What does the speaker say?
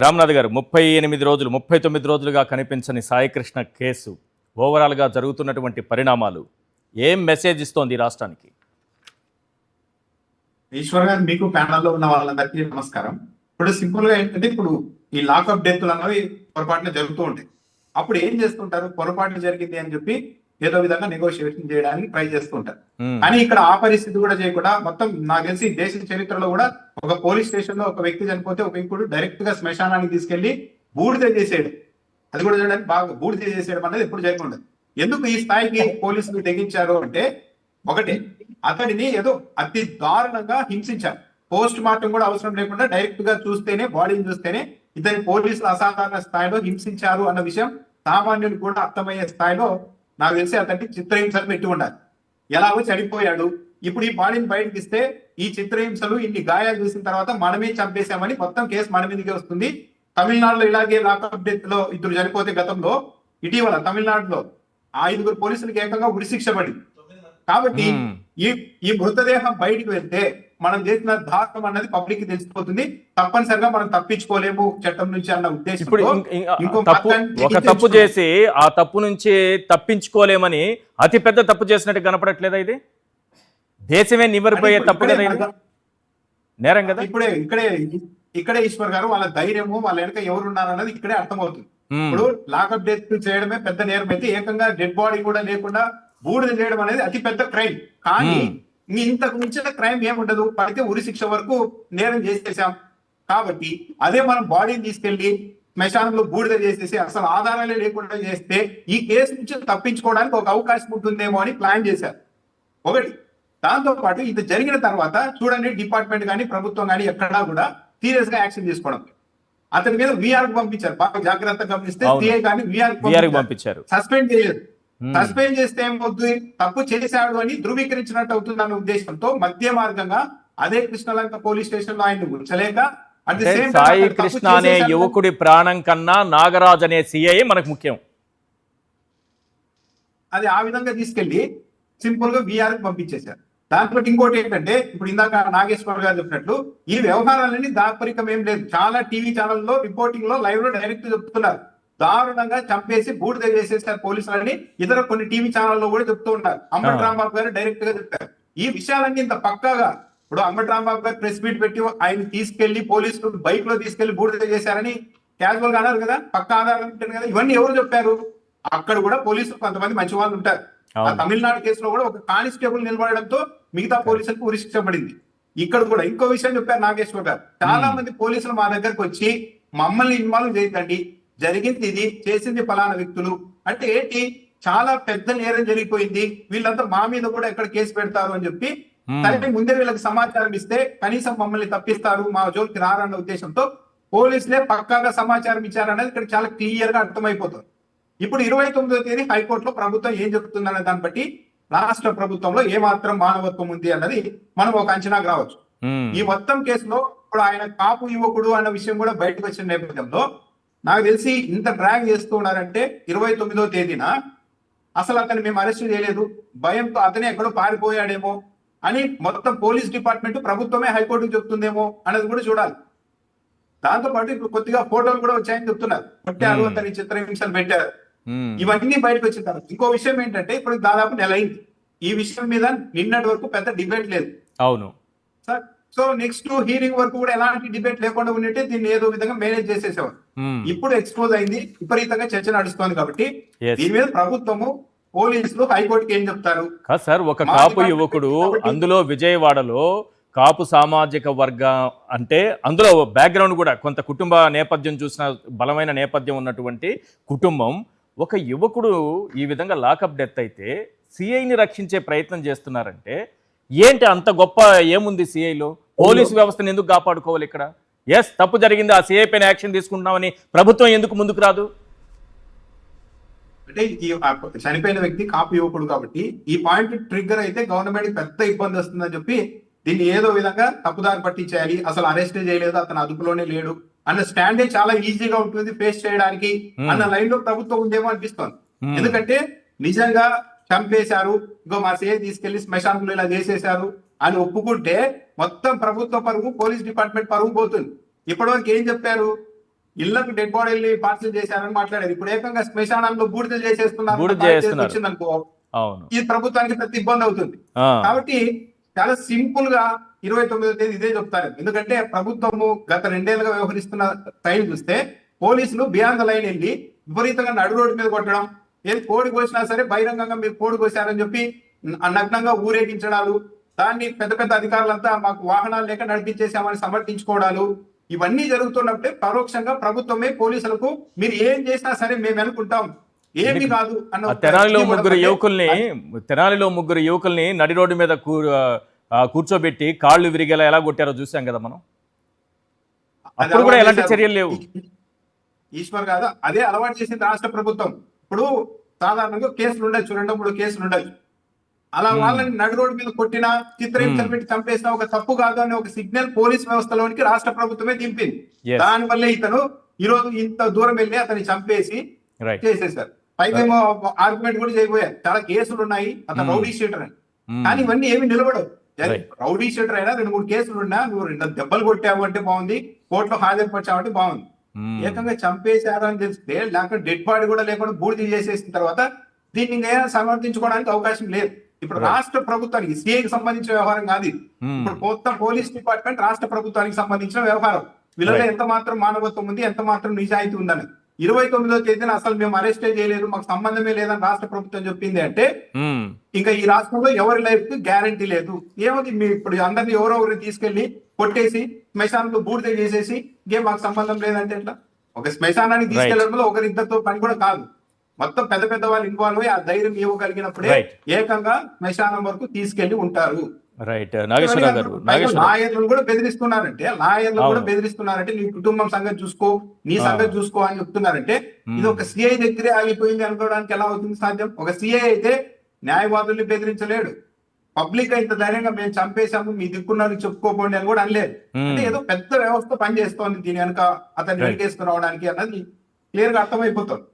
రామ్నాథ్ గారు 38 రోజులు 39 రోజులుగా కనిపించని సాయికృష్ణ కేసు ఓవరాల్గా జరుగుతున్నటువంటి పరిణామాలు ఏం మెసేజ్ ఇస్తోంది ఈ రాష్ట్రానికి? ఈశ్వర్ గారు, మీకు ప్యానల్లో ఉన్న వాళ్ళందరికీ నమస్కారం. ఇప్పుడు సింపుల్ గా ఏంటంటే, ఇప్పుడు ఈ లాకప్ డెత్లు అన్నవి పొరపాటున జరుగుతూ ఉంటాయి. అప్పుడు ఏం చేస్తుంటారు, పొరపాటు జరిగింది అని చెప్పి ఏదో విధంగా నెగోషియేషన్ చేయడానికి ట్రై చేస్తుంటారు. కానీ ఇక్కడ ఆ పరిస్థితి కూడా చేయకుండా, మొత్తం నాకు తెలిసి దేశ చరిత్రలో కూడా ఒక పోలీస్ స్టేషన్ లో ఒక వ్యక్తి చనిపోతే ఒక వ్యక్తుడు డైరెక్ట్ గా శ్మశానానికి తీసుకెళ్లి బూడిద చేసేయడం, అది కూడా చూడడానికి బాగా బూడిద చేసేయడం అనేది ఎప్పుడు జరగకుండా. ఎందుకు ఈ స్థాయికి పోలీసులు తెగించారు అంటే, ఒకటే, అతడిని ఏదో అతి దారుణంగా హింసించారు. పోస్ట్ మార్టం కూడా అవసరం లేకుండా డైరెక్ట్ గా చూస్తేనే, బాడీని చూస్తేనే ఇతని పోలీసులు అసాధారణ స్థాయిలో హింసించారు అన్న విషయం సామాన్యులు కూడా అర్థమయ్యే స్థాయిలో నాకు తెలిసి అతనికి చిత్రహింసలు పెట్టి ఉండాలి. ఎలాగో చనిపోయాడు, ఇప్పుడు ఈ బాడీని బయటకి ఇస్తే ఈ చిత్రహింసలు ఇన్ని గాయాలు చూసిన తర్వాత మనమే చంపేశామని మొత్తం కేసు మన మీదకే వస్తుంది. తమిళనాడులో ఇలాగే లాకప్ డెత్ లో 2 చనిపోతే గతంలో ఇటీవల తమిళనాడులో 5 పోలీసులకు ఏకంగా ఉరిశిక్ష పడింది. కాబట్టి ఈ మృతదేహం బయటికి వెళ్తే మనం చేసిన దారుణం అన్నది పబ్లిక్ కి తెలిసిపోతుంది. తప్పనిసరిగా మనం తప్పించుకోలేము చట్టం నుంచి అన్న ఉద్దేశం. ఒక తప్పు చేసి ఆ తప్పు నుంచి తప్పించుకోలేమని అతి పెద్ద తప్పు చేసినట్టు కనపడట్లేదా? ఇది దేశమే నివ్వరిపోయే తప్పు కదా, నేరం కదా. ఇక్కడే ఈశ్వర్ గారు, వాళ్ళ ధైర్యము, వాళ్ళ వెనక ఎవరున్నారన్నది ఇక్కడే అర్థమవుతుంది. ఇప్పుడు లాకప్ డెత్ చేయడమే పెద్ద నేరం అయితే, ఏకంగా డెడ్ బాడీ కూడా లేకుండా బూడిద చేయడం అనేది అతి పెద్ద క్రైమ్. కానీ ఇంతకు మించిన క్రైమ్ ఏముండదు, పడితే ఉరి శిక్ష వరకు నేరం చేసేసాం. కాబట్టి అదే మనం బాడీని తీసుకెళ్లి శ్మశానంలో బూడిద చేసేసి అసలు ఆధారాలే లేకుండా చేస్తే ఈ కేసు నుంచి తప్పించుకోవడానికి ఒక అవకాశం ఉంటుందేమో అని ప్లాన్ చేశారు. ఒకటి. దాంతో పాటు ఇది జరిగిన తర్వాత చూడండి, డిపార్ట్మెంట్ కానీ ప్రభుత్వం కానీ ఎక్కడా కూడా సీరియస్ గా యాక్షన్ తీసుకోవడం. అతని మీద వీఆర్ పంపించారు. బాగా జాగ్రత్తగా గమనిస్తే సిఐ కానీ వీఆర్ పంపించారు. సస్పెండ్ చేయలేదు. సస్పెండ్ చేస్తే ఏమవుతుంది, తప్పు చేశాడు అని ధృవీకరించినట్టు అవుతుంది అన్న ఉద్దేశంతో మధ్య మార్గంగా అదే కృష్ణలంక పోలీస్ స్టేషన్ లో ఆయన ఉంచలేక, సాయి కృష్ణ అనే యువకుడి ప్రాణం కన్నా నాగరాజ్ అనే సిఐ మనకు ముఖ్యం. అది ఆ విధంగా తీసుకెళ్లి సింపుల్ గా వీఆర్ పంపించేశారు. దాంట్లో ఇంకోటి ఏంటంటే, ఇప్పుడు ఇందాక నాగేశ్వర్ గారు చెప్పినట్లు ఈ వ్యవహారాలన్నీ దాపరికం ఏం లేదు. చాలా టీవీ ఛానల్లో రిపోర్టింగ్ లో లైవ్ లో డైరెక్ట్ చెప్తున్నారు. దారుణంగా చంపేసి బూడిద చేసేసారు పోలీసులని ఇతర కొన్ని టీవీ ఛానల్లో కూడా చెప్తూ ఉంటారు. అంబటి రాంబాబు గారు డైరెక్ట్ గా చెప్పారు. ఈ విషయాలన్నీ ఇంత పక్కాగా, ఇప్పుడు అంబటి రాంబాబు గారు ప్రెస్ మీట్ పెట్టి ఆయన తీసుకెళ్లి పోలీసులు బైక్ లో తీసుకెళ్లి బూడిద చేశారని క్యాజువల్ గా అన్నారు కదా, పక్కా ఆధారం ఉంటుంది కదా. ఇవన్నీ ఎవరు చెప్పారు? అక్కడ కూడా పోలీసులు కొంతమంది మంచి వాళ్ళు ఉంటారు. ఆ తమిళనాడు కేసులో కూడా ఒక కానిస్టేబుల్ నిలబడడంతో మిగతా పోలీసులకు ఉరిశిక్ష పడింది. ఇక్కడ కూడా ఇంకో విషయం చెప్పారు నాగేశ్వర్ గారు. చాలా మంది పోలీసులు మా దగ్గరకు వచ్చి మమ్మల్ని ఇన్వాల్వ్ చేయకండి, జరిగింది ఇది, చేసింది ఫలానా వ్యక్తులు అంటే ఏంటి, చాలా పెద్ద నేరం జరిగిపోయింది, వీళ్ళంతా మా మీద కూడా ఎక్కడ కేసు పెడతారు అని చెప్పి సరే ముందే వీళ్ళకి సమాచారం ఇస్తే కనీసం మమ్మల్ని తప్పిస్తారు, మా జోలికి రారన్న ఉద్దేశంతో పోలీసులే పక్కాగా సమాచారం ఇచ్చారనేది ఇక్కడ చాలా క్లియర్ గా అర్థమైపోతుంది. ఇప్పుడు 29వ తేదీ హైకోర్టులో ప్రభుత్వం ఏం చెప్తుందనే దాన్ని బట్టి రాష్ట్ర ప్రభుత్వంలో ఏమాత్రం మానవత్వం ఉంది అన్నది మనం ఒక అంచనాకు రావచ్చు. ఈ మొత్తం కేసులో ఇప్పుడు ఆయన కాపు యువకుడు అన్న విషయం కూడా బయటకు వచ్చిన నేపథ్యంలో నాకు తెలిసి ఇంత డ్రాగ్ చేస్తూ ఉన్నారంటే, 29వ తేదీన అసలు అతన్ని మేము అరెస్ట్ చేయలేదు, భయంతో అతనే ఎక్కడో పారిపోయాడేమో అని మొత్తం పోలీస్ డిపార్ట్మెంట్ ప్రభుత్వమే హైకోర్టుకు చెప్తుందేమో అనేది కూడా చూడాలి. దాంతో పాటు ఇప్పుడు కొద్దిగా ఫోటోలు కూడా వచ్చాయని చెప్తున్నారు. కొట్టారు, అతని చిత్రహింసలు పెట్టారు. ఇవన్నీ బయటకు వచ్చిన తర్వాత ఇంకో విషయం ఏంటంటే, ఇప్పుడు దాదాపు నెల అయింది. ఈ విషయం మీద నిన్నటి వరకు పెద్ద డిబేట్ లేదు. అవును సార్. సో నెక్స్ట్ హీరింగ్ వరకు కూడా ఎలాంటి డిబేట్ లేకుండా ఉన్నట్టే దీన్ని ఏదో విధంగా మేనేజ్ చేసేసేవారు. ఇప్పుడు ఎక్స్పోజ్ అయింది, విపరీతంగా చర్చ నడుస్తోంది. కాబట్టి దీని మీద ప్రభుత్వము, పోలీసులు, హైకోర్టుకి ఏం చెప్తారు? సార్, ఒక కాపు యువకుడు, అందులో విజయవాడలో కాపు సామాజిక వర్గం అంటే అందులో బ్యాక్గ్రౌండ్ కూడా కొంత కుటుంబ నేపథ్యం చూసిన బలమైన నేపథ్యం ఉన్నటువంటి కుటుంబం, ఒక యువకుడు ఈ విధంగా లాకప్ డెత్ అయితే సిఐని రక్షించే ప్రయత్నం చేస్తున్నారంటే ఏంటి అంత గొప్ప ఏముంది సిఐలో? పోలీసు వ్యవస్థను ఎందుకు కాపాడుకోవాలి ఇక్కడ? ఎస్, తప్పు జరిగింది, ఆ సిఐ పైన యాక్షన్ తీసుకుంటున్నామని ప్రభుత్వం ఎందుకు ముందుకు రాదు? అంటే చనిపోయిన వ్యక్తి కాపు యువకుడు కాబట్టి ఈ పాయింట్ ట్రిగ్గర్ అయితే గవర్నమెంట్ పెద్ద ఇబ్బంది వస్తుందని చెప్పి దీన్ని ఏదో విధంగా తప్పుదారి పట్టించేయాలి, అసలు అరెస్ట్ చేయలేదు, అతను అదుపులోనే లేడు అన్న స్టాండే చాలా ఈజీగా ఉంటుంది ఫేస్ చేయడానికి అన్న లైన్ లో ప్రభుత్వం ఉందేమో అనిపిస్తోంది. ఎందుకంటే నిజంగా చంపేశారు, ఇంకో మా సిఐ తీసుకెళ్లి శ్మశానంలో ఇలా చేసేశారు అని ఒప్పుకుంటే మొత్తం ప్రభుత్వ పరువు, పోలీస్ డిపార్ట్మెంట్ పరువు పోతుంది. ఇప్పటివరకు ఏం చెప్పారు, ఇళ్లకు డెడ్ బాడీలు పార్సల్ చేశారని మాట్లాడారు. ఇప్పుడు ఏకంగా శ్మశానాల్లో బూడిదలు చేసేస్తున్నారు. బూడిద చేస్తున్నారు. వచ్చిందనుకో అవును. ఇది ప్రభుత్వానికి పెద్ద ఇబ్బంది అవుతుంది. ఆ, కాబట్టి చాలా సింపుల్ గా 29వ తేదీ ఇదే చెప్తారు. ఎందుకంటే ప్రభుత్వము గత 2 ఏళ్లుగా వ్యవహరిస్తున్న టైం చూస్తే పోలీసులు బియాండ్ ద లైన్ వెళ్ళి విపరీతంగా నడు రోడ్డు మీద కొట్టడం, ఏది కోడి కోసినా సరే బహిరంగంగా మీరు కోడి కోసారని చెప్పి నగ్నంగా ఊరేగించడాలు, దాన్ని పెద్ద పెద్ద అధికారులంతా మాకు వాహనాలు లేక నడిపించేసామని సమర్థించుకోవడాలు, ఇవన్నీ జరుగుతున్నప్పుడే పరోక్షంగా ప్రభుత్వమే పోలీసులకు మీరు ఏం చేసినా సరే మేము వెనుకుంటాం, ఏమి కాదు అన్న ఆ ఒక తెనాలిలో ధీమా ముగ్గురు అంటే యువకుల్ని నడి రోడ్డు మీద కూర్చోబెట్టి కాళ్ళు విరిగేలా ఎలా కొట్టారో చూసాం కదా మనం. అది అప్పుడు కూడా అలవాటు ఎలాంటి చేశారు. చర్యలు లేవు. ఈశ్వర్ కాదు, అదే అలవాటు చేసింది రాష్ట్ర ప్రభుత్వం. ఇప్పుడు సాధారణంగా కేసులు ఉండొచ్చు, 2-3 కేసులు ఉండొచ్చు. అలా వాళ్ళని నడు రోడ్డు మీద కొట్టినా, చిత్రహింసలు పెట్టి చంపేసినా ఒక తప్పు కాదు అనే ఒక సిగ్నల్ పోలీస్ వ్యవస్థలోనికి రాష్ట్ర ప్రభుత్వమే దింపింది. Yes. దానివల్లే ఇతను ఈ రోజు ఇంత దూరం వెళ్ళి అతన్ని చంపేసి రైట్. చేసేసారు. పైగా ఏమో ఆర్గ్యుమెంట్ కూడా చేయబోయారు, చాలా కేసులు ఉన్నాయి, అతను రౌడీ షీటర్ అని. కానీ ఇవన్నీ ఏమి నిలబడవు. Right. రౌడీ షీటర్ అయినా 2-3 కేసులు ఉన్నా నువ్వు 2 దెబ్బలు కొట్టావు అంటే బాగుంది, కోర్టులో హాజరుపరిచావు అంటే బాగుంది. ఏకంగా చంపేశారు అని తెలిస్తే, లేకపోతే డెడ్ బాడీ కూడా లేకుండా బూడిద చేసేసిన తర్వాత దీన్ని ఇంకా సమర్థించుకోవడానికి అవకాశం లేదు. ఇప్పుడు రాష్ట్ర ప్రభుత్వానికి సిఐకి సంబంధించిన వ్యవహారం కాదు ఇది. ఇప్పుడు మొత్తం పోలీస్ డిపార్ట్మెంట్ రాష్ట్ర ప్రభుత్వానికి సంబంధించిన వ్యవహారం. వీళ్ళలో ఎంత మాత్రం మానవత్వం ఉంది, ఎంత మాత్రం నిజాయితీ ఉందని 29వ తేదీన అసలు మేము అరెస్టే చేయలేదు, మాకు సంబంధమే లేదని రాష్ట్ర ప్రభుత్వం చెప్పింది అంటే ఇంకా ఈ రాష్ట్రంలో ఎవరి లైఫ్ కి గ్యారంటీ లేదు. ఏముంది, మీ ఇప్పుడు అందరినీ ఎవరెవరు తీసుకెళ్లి కొట్టేసి శ్మశానంలో బూడిద చేసేసి ఇంకేం మాకు సంబంధం లేదంటే ఎట్లా? ఒక శ్మశానానికి తీసుకెళ్లడంలో ఒకరిద్దరితో పని కూడా కాదు, మొత్తం పెద్ద పెద్ద వాళ్ళు ఇన్వాల్వ్ అయ్యి ఆ ధైర్యం ఇవ్వగలిగినప్పుడే ఏకంగా శ్మశానం వరకు తీసుకెళ్లి ఉంటారు. రైట్. నాగేశ్వరరావు గారు, లాయర్లను కూడా బెదిరిస్తున్నారంటే నీ కుటుంబం సంగతి చూసుకో, నీ సంగతి చూసుకో అని చెప్తున్నారంటే ఇది ఒక సిఐ దగ్గరే ఆగిపోయింది అనుకోవడానికి ఎలా అవుతుంది సాధ్యం? ఒక సిఐ అయితే న్యాయవాదుల్ని బెదిరించలేడు, పబ్లిక్ ఇంత ధైర్యంగా మేము చంపేశాము మీ దిక్కున్నారని చెప్పుకోకండి అని కూడా అనలేదు. అంటే ఏదో పెద్ద వ్యవస్థ పనిచేస్తోంది దీని వెనక అతన్ని వెనకేసుకుని రావడానికి అన్నది క్లియర్ గా అర్థమైపోతుంది.